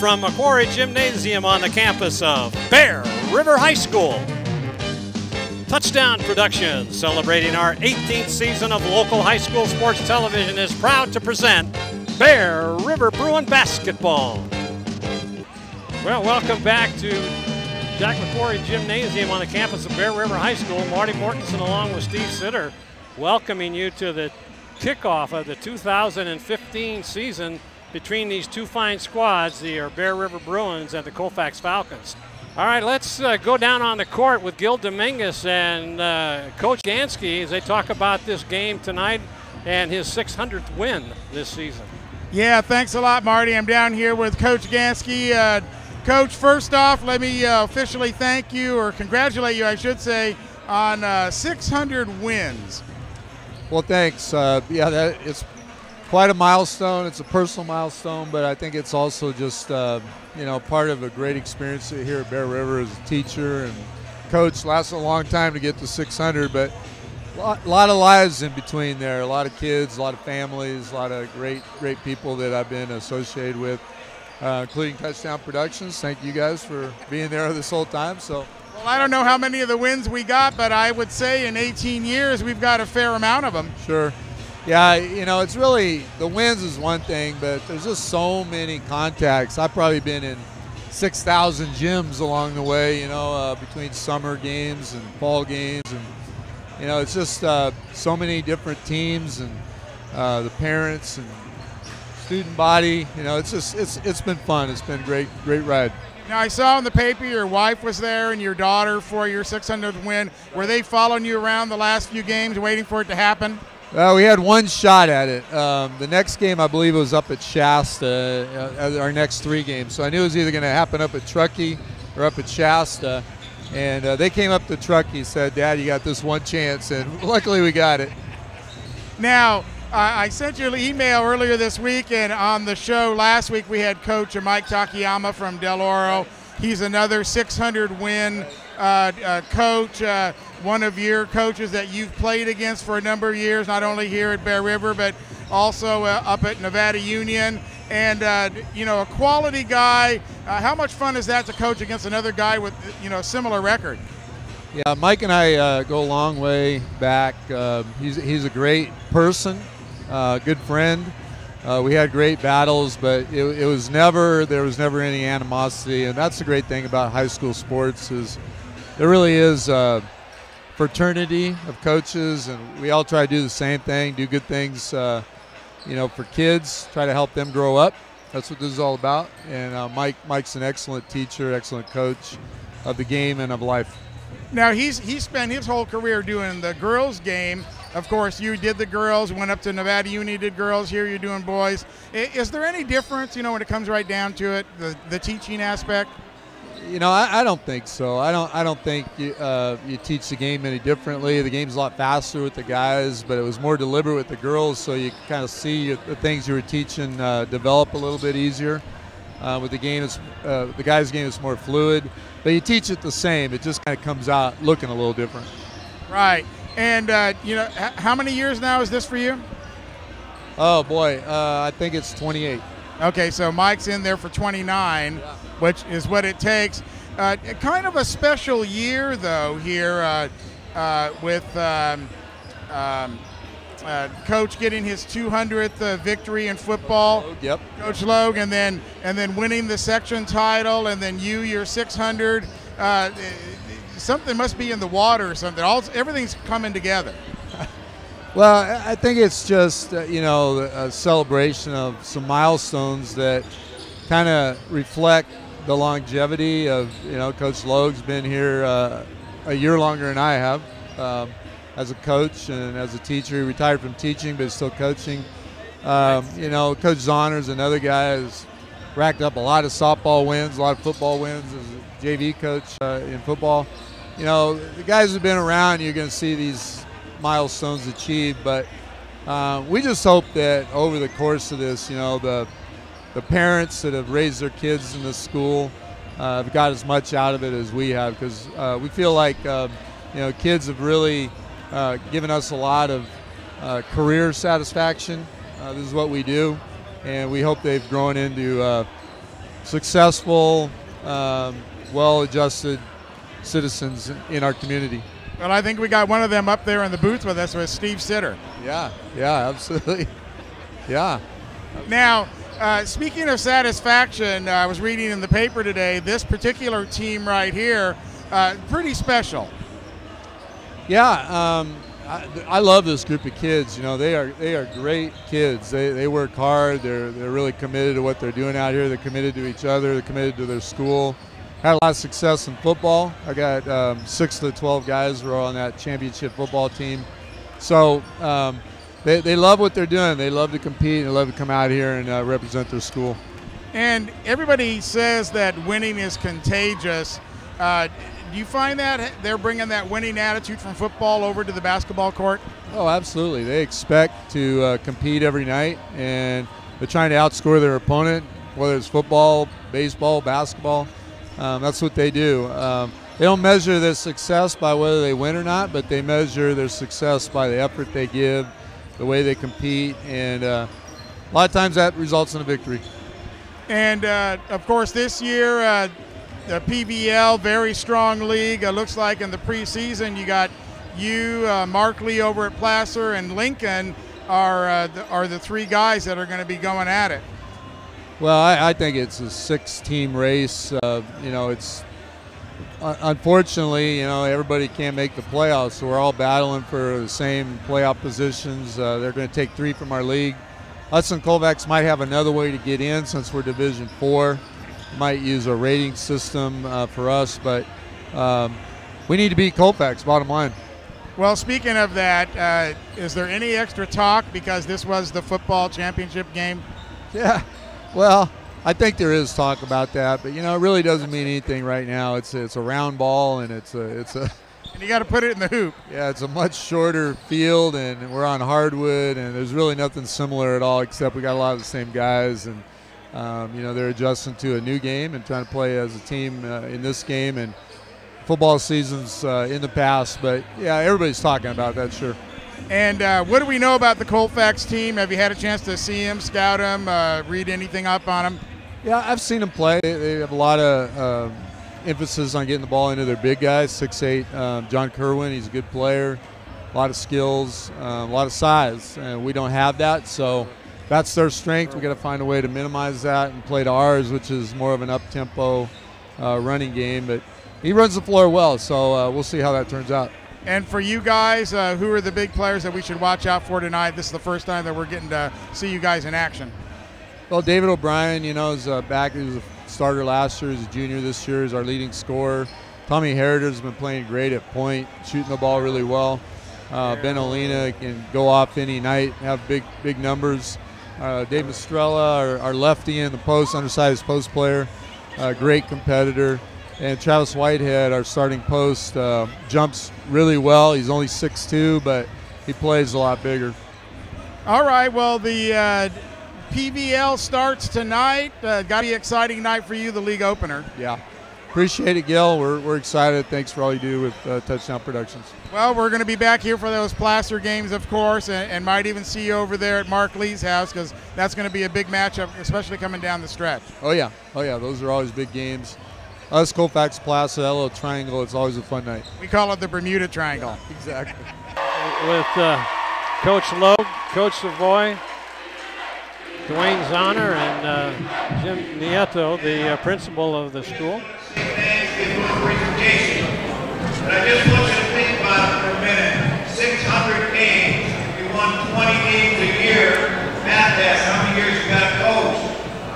from Macquarie Gymnasium on the campus of Bear River High School. Touchdown Productions, celebrating our 18th season of local high school sports television, is proud to present Bear River Bruin Basketball. Well, welcome back to Jack Macquarie Gymnasium on the campus of Bear River High School. Marty Mortensen along with Steve Sitter welcoming you to the kickoff of the 2015 season between these two fine squads, the Bear River Bruins and the Colfax Falcons. All right, let's go down on the court with Gil Dominguez and Coach Ganskie as they talk about this game tonight and his 600th win this season. Yeah, thanks a lot, Marty. I'm down here with Coach Ganskie. Coach, first off, let me officially thank you, or congratulate you, I should say, on 600 wins. Well, thanks. Yeah, it's quite a milestone. It's a personal milestone, but I think it's also just part of a great experience here at Bear River as a teacher and coach. Lasted a long time to get to 600, but a lot of lives in between there. A lot of kids, a lot of families, a lot of great people that I've been associated with, including Touchdown Productions. Thank you guys for being there this whole time. So. Well, I don't know how many of the wins we got, but I would say in 18 years we've got a fair amount of them. Sure. Yeah, it's really, the wins is one thing, but there's just so many contacts. I've probably been in 6,000 gyms along the way, between summer games and fall games. And, it's just so many different teams and the parents and student body. It's been fun. It's been a great ride. Now, I saw in the paper your wife was there and your daughter for your 600th win. Were they following you around the last few games waiting for it to happen? We had one shot at it. The next game, I believe, was up at Shasta, our next 3 games. So I knew it was either going to happen up at Truckee or up at Shasta. And they came up to Truckee, said, "Dad, you got this one chance." And luckily we got it. Now, I sent you an email earlier this week, and on the show last week we had Coach Mike Takayama from Del Oro. He's another 600 win coach, one of your coaches that you've played against for a number of years, not only here at Bear River, but also up at Nevada Union. And, a quality guy. How much fun is that to coach against another guy with, a similar record? Yeah, Mike and I go a long way back. He's a great person. Good friend. We had great battles, but there was never any animosity, and that's the great thing about high school sports is there really is a fraternity of coaches, and we all try to do the same thing, do good things, for kids, try to help them grow up. That's what this is all about. And Mike's an excellent teacher, excellent coach of the game and of life. Now, he's spent his whole career doing the girls' game. Of course, you did the girls, went up to Nevada Uni, did girls. Here you're doing boys. Is there any difference, when it comes right down to it, the teaching aspect? I don't think so. I don't think you teach the game any differently. The game's a lot faster with the guys, but it was more deliberate with the girls, so you kind of see the things you were teaching develop a little bit easier. With the game, the guys' game is more fluid, but you teach it the same. It just kind of comes out looking a little different. Right. And, how many years now is this for you? Oh, boy. I think it's 28. Okay, so Mike's in there for 29, yeah, which is what it takes. Kind of a special year, though, here with Coach getting his 200th victory in football. Yep. Coach Logue, and then winning the section title, and then your 600. Something must be in the water or something. Everything's coming together. Well, I think it's just, a celebration of some milestones that kind of reflect the longevity of, Coach Logue's been here a year longer than I have as a coach and as a teacher. He retired from teaching, but is still coaching. Coach Zahner's another guy who's racked up a lot of softball wins, a lot of football wins as a JV coach in football. The guys who've been around, you're going to see these milestones achieved, but we just hope that over the course of this, the parents that have raised their kids in this school have got as much out of it as we have, because we feel like kids have really given us a lot of career satisfaction. This is what we do, and we hope they've grown into successful, well-adjusted citizens in our community. Well, I think we got one of them up there in the booth with us with Steve Sitter. Yeah, absolutely. Yeah. Now, speaking of satisfaction, I was reading in the paper today, this particular team right here, pretty special. Yeah, I love this group of kids. You know, they are great kids. They work hard. They're really committed to what they're doing out here. They're committed to each other. They're committed to their school. Had a lot of success in football. I got 6 of the 12 guys who are on that championship football team. So they love what they're doing. They love to compete. They love to come out here and represent their school. And everybody says that winning is contagious. Do you find that they're bringing that winning attitude from football over to the basketball court? Oh, absolutely. They expect to compete every night, and they're trying to outscore their opponent, whether it's football, baseball, basketball. That's what they do. They don't measure their success by whether they win or not, but they measure their success by the effort they give, the way they compete, and a lot of times that results in a victory. And, of course, this year, the PVL, very strong league. Looks like in the preseason you got Mark Lee over at Placer, and Lincoln are the 3 guys that are going to be going at it. Well, I think it's a 6-team race. You know, it's unfortunately, you know, everybody can't make the playoffs, so we're all battling for the same playoff positions. They're going to take 3 from our league. Us and Colfax might have another way to get in since we're Division 4. Might use a rating system for us, but we need to beat Colfax, bottom line. Well, speaking of that, is there any extra talk because this was the football championship game? Yeah, well, I think there is talk about that, but you know, it really doesn't mean anything right now. It's a round ball, and it's a and you got to put it in the hoop. Yeah, it's a much shorter field, and we're on hardwood, and there's really nothing similar at all, except we got a lot of the same guys, and you know, they're adjusting to a new game and trying to play as a team in this game, and football season's in the past, but yeah, everybody's talking about that, sure. And what do we know about the Colfax team? Have you had a chance to see them, scout them, read anything up on them? Yeah, I've seen them play. They have a lot of emphasis on getting the ball into their big guys. 6'8", John Kerwin, he's a good player, a lot of skills, a lot of size, and we don't have that, so that's their strength. We got to find a way to minimize that and play to ours, which is more of an up-tempo running game. But he runs the floor well, so we'll see how that turns out. And for you guys, who are the big players that we should watch out for tonight? This is the first time that we're getting to see you guys in action. Well, David O'Brien, you know, is back. He was a starter last year. He's a junior this year. He's our leading scorer. Tommy Heriter's been playing great at point, shooting the ball really well. Ben Olina can go off any night, have big numbers. Dave Estrella, our lefty in the post, undersized post player, great competitor. And Travis Whitehead, our starting post, jumps really well. He's only 6'2", but he plays a lot bigger. All right, well, the PVL starts tonight. Got to be an exciting night for you, the league opener. Yeah. Appreciate it, Gil. We're excited. Thanks for all you do with Touchdown Productions. Well, we're going to be back here for those Placer games, of course, and might even see you over there at Mark Lee's house because that's going to be a big matchup, especially coming down the stretch. Oh, yeah. Those are always big games. Us, Colfax, Placer, that little triangle, it's always a fun night. We call it the Bermuda Triangle. Yeah, exactly. With Coach Logue, Coach Savoy, Duwaine Zahner, and Jim Nieto, the principal of the school. Presentation. But I just want you to think about it for a minute. 600 games. You won 20 games a year. Math test. How many years you got to coach?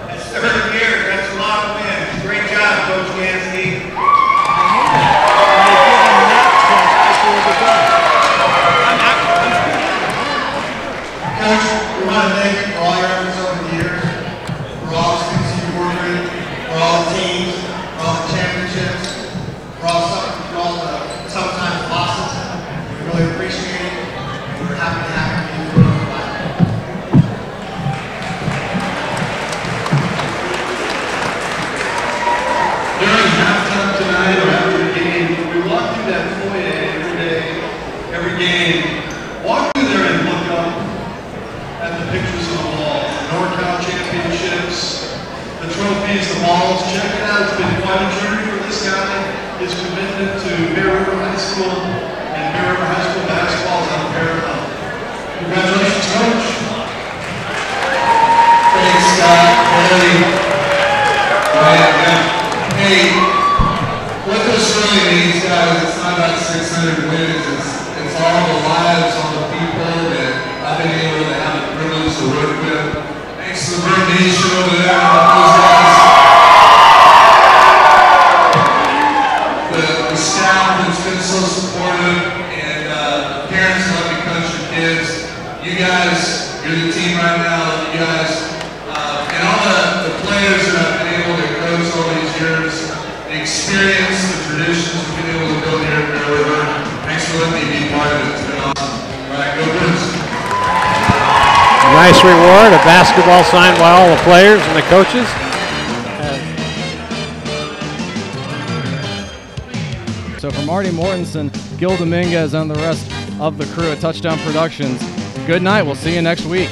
That's 30 years. That's a lot of wins. Great job, Coach Ganskie. Coach, we want to thank you for all your efforts over the years, for all the students you work with, for all the teams, for all the championships, for all the sometimes losses. We really appreciate it, and we're happy to have you for the life. During halftime tonight or after the game, we walk through that foyer every day, every game. Walk through there and look up at the pictures on the wall. The NorCal championships, the trophies, the ball School and Bear River High School basketball is on paramount. Congratulations, Coach. Thanks, Scott. Hey, what this really means, guys, it's not about 600 wins. It's all the lives, all the people that I've been able to have the privilege to work with. Thanks to the Bird Nation over there, those guys. The staff has been so supportive, and the parents who let me coach your kids. You guys, you're the team right now. You guys, and all the players that I've been able to coach all these years, the experience, the traditions we've been able to build here at Bear River. Thanks for letting me be part of it. It's been awesome. All right, go Birds. A nice reward, a basketball signed by all the players and the coaches. So for Marty Mortensen, Gil Dominguez, and the rest of the crew at Touchdown Productions, good night. We'll see you next week.